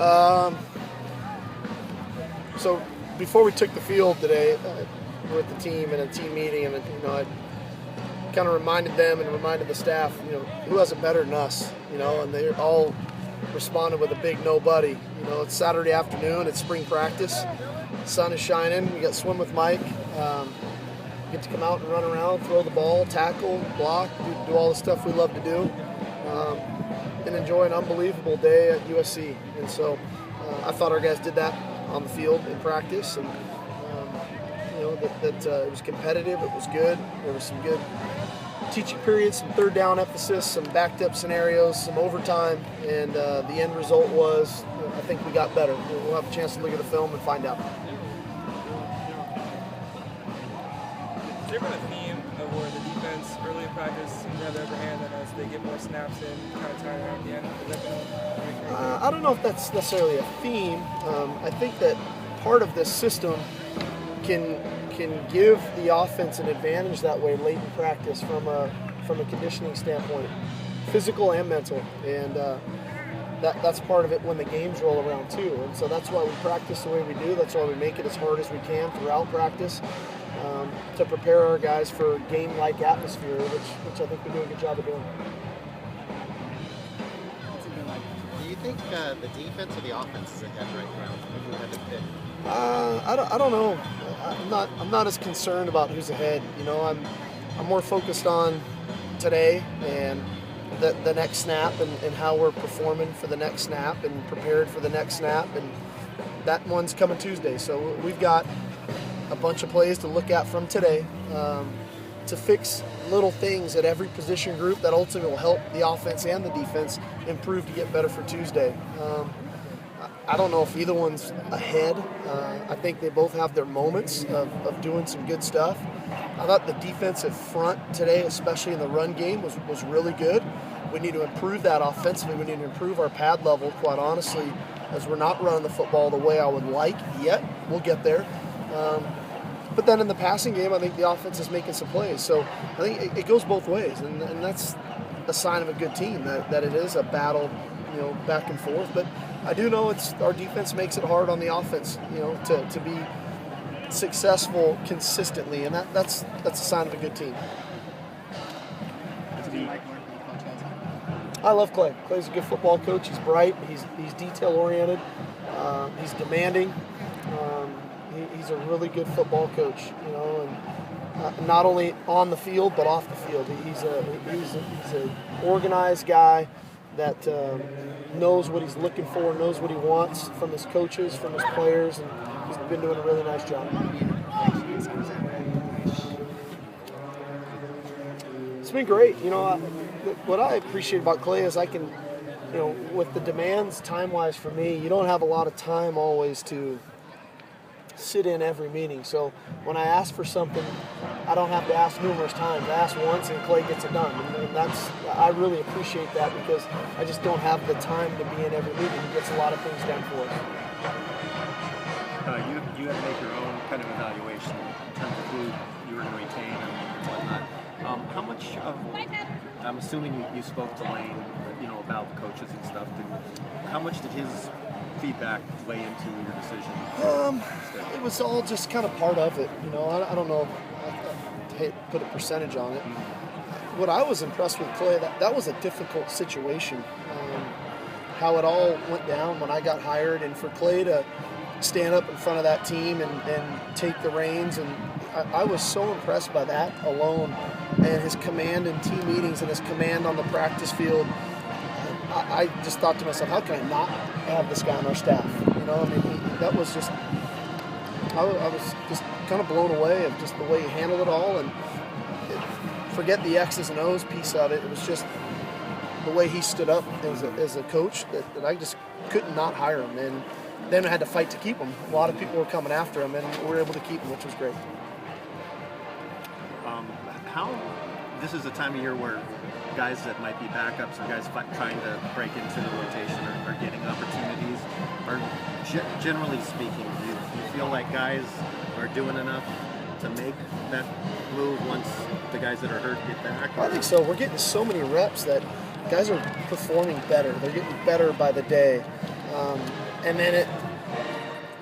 Um, so before we took the field today, we're with the team in a team meeting, and I kind of reminded them and reminded the staff, who has it better than us, and they all responded with a big nobody. It's Saturday afternoon, it's spring practice, the sun is shining, we got swim with Mike, get to come out and run around, throw the ball, tackle, block, do all the stuff we love to do, and enjoy an unbelievable day at USC. And so I thought our guys did that on the field in practice, and it was competitive, it was good, there was some good teaching periods, some third down emphasis, some backed up scenarios, some overtime, and the end result was, I think we got better. We'll have a chance to look at the film and find out. Has there been a theme of where the defense early in practice seems to have the upper hand, and as they get more snaps in, kind of tiring out at the end? Has that been I don't know if that's necessarily a theme. I think that part of this system can give the offense an advantage that way late in practice from a conditioning standpoint, physical and mental, and that's part of it when the games roll around too. And so that's why we practice the way we do. That's why we make it as hard as we can throughout practice to prepare our guys for game-like atmosphere, which I think we do a good job of doing. Do you think the defense or the offense is ahead right now? If you had to pick? I don't know. I'm not as concerned about who's ahead. I'm more focused on today and the next snap and how we're performing for the next snap and prepared for the next snap, and that one's coming Tuesday. So we've got a bunch of plays to look at from today to fix little things at every position group that ultimately will help the offense and the defense improve to get better for Tuesday. I don't know if either one's ahead. I think they both have their moments of doing some good stuff. I thought the defensive front today, especially in the run game, was really good. We need to improve that offensively. We need to improve our pad level, quite honestly, as we're not running the football the way I would like yet. We'll get there. But then in the passing game, I think the offense is making some plays. So I think it goes both ways, and that's a sign of a good team, that it is a battle, back and forth. But I do know our defense makes it hard on the offense, to be successful consistently, and that's a sign of a good team. I love Clay. Clay's a good football coach. He's bright. He's detail oriented. He's demanding. He's a really good football coach, and not only on the field but off the field. He's an organized guy that knows what he's looking for, knows what he wants from his coaches, from his players, and he's been doing a really nice job. It's been great. What I appreciate about Clay is I can, with the demands time-wise for me, you don't have a lot of time always to sit in every meeting. So when I ask for something, I don't have to ask numerous times. I ask once and Clay gets it done. And I really appreciate that, because I just don't have the time to be in every meeting. He gets a lot of things done for us. You have to make your own kind of evaluation in terms of who you were going to retain and whatnot. How much of, I'm assuming you spoke to Lane, about the coaches and stuff. How much did his feedback weigh into your decision? It was all just kind of part of it. I don't know. I put a percentage on it. What I was impressed with Clay, that was a difficult situation. How it all went down when I got hired, and for Clay to stand up in front of that team and take the reins, and I was so impressed by that alone, and his command in team meetings and his command on the practice field. I just thought to myself, how can I not have this guy on our staff? That was just, I was just kind of blown away of just the way he handled it all, and forget the X's and O's piece of it. It was just the way he stood up as a coach that I just could not hire him, and then I had to fight to keep him. A lot of people were coming after him, and we were able to keep him, which was great. This is a time of year where guys that might be backups or guys trying to break into the rotation are getting opportunities. Or generally speaking, do you feel like guys are doing enough to make that move once the guys that are hurt get back? I think so. We're getting so many reps that guys are performing better. They're getting better by the day. and then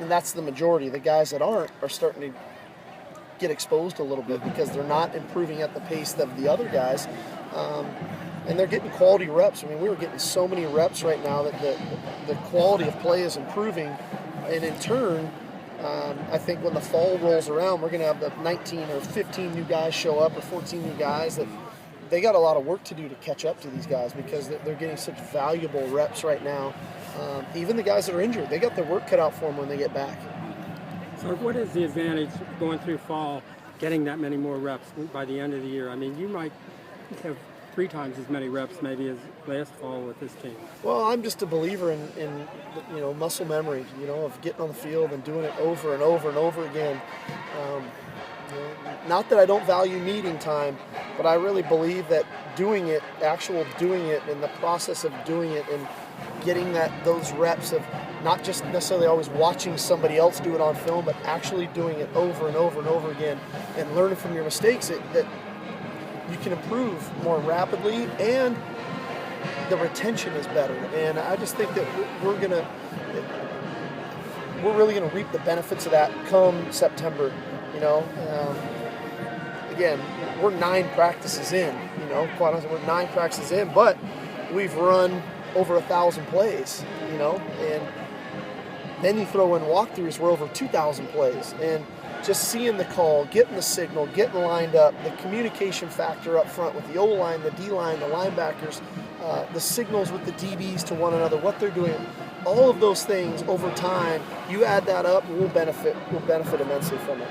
and that's the majority. The guys that aren't are starting to get exposed a little bit because they're not improving at the pace of the other guys, and they're getting quality reps. I mean, we were getting so many reps right now that the quality of play is improving, and in turn, I think when the fall rolls around, we're going to have the 19 or 15 new guys show up, or 14 new guys that they got a lot of work to do to catch up to these guys because they're getting such valuable reps right now. Even the guys that are injured, they got their work cut out for them when they get back. So what is the advantage going through fall, getting that many more reps by the end of the year? I mean, you might have 3 times as many reps maybe as last fall with this team. Well, I'm just a believer in muscle memory, of getting on the field and doing it over and over and over again. Not that I don't value meeting time, but I really believe that doing it, and the process of doing it and getting those reps of not just necessarily always watching somebody else do it on film, but actually doing it over and over and over again and learning from your mistakes, that you can improve more rapidly and the retention is better. And I just think that we're really going to reap the benefits of that come September. Again, we're 9 practices in, quite honestly, we're 9 practices in, but we've run over 1,000 plays, and then you throw in walkthroughs, we're over 2,000 plays, and just seeing the call, getting the signal, getting lined up, the communication factor up front with the O-line, the D-line, the linebackers, the signals with the DBs to one another, what they're doing, all of those things over time, you add that up, we'll benefit immensely from it.